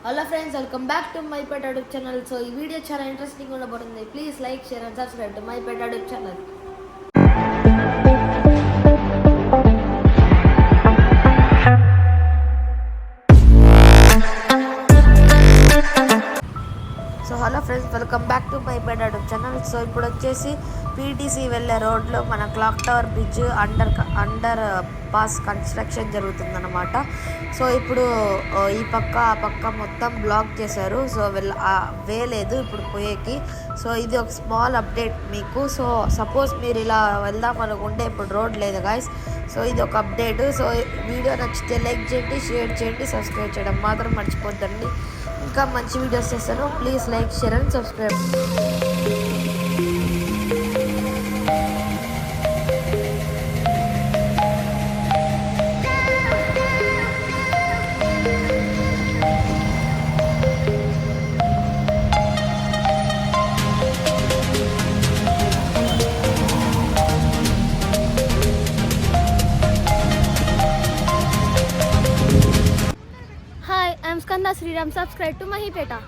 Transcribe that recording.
Hello friends, welcome back to Mahipeta YouTube channel. So, this video is very interesting. Please like, share and subscribe to Mahipeta YouTube channel. So, hello friends, welcome back to Mahipeta YouTube channel. So, ఇప్పుడు వచ్చేసి PTC వెళ్ళే రోడ్లో మన clock tower bridge under pass construction జరుగుతుందన్నమాట. So ఇప్పుడు ఈ పక్క ఆ పక్క మొత్తం బ్లాక్ చేశారు. సో వే లేదు ఇప్పుడు పోయేకి. సో ఇది ఒక స్మాల్ అప్డేట్ మీకు. సో సపోజ్ మీరు ఇలా వెళ్దాం అనుకుంటే ఇప్పుడు రోడ్ లేదు గాయస్. సో ఇది ఒక అప్డేట్. సో వీడియో నచ్చితే లైక్ చేయండి, షేర్ చేయండి, సబ్స్క్రైబ్ చేయడం మాత్రం మర్చిపోద్దండి. ఇంకా మంచి వీడియోస్ చేస్తాను. Please like, share and subscribe. Hi, I'm Skanda Sriram. Subscribe to Mahipeta.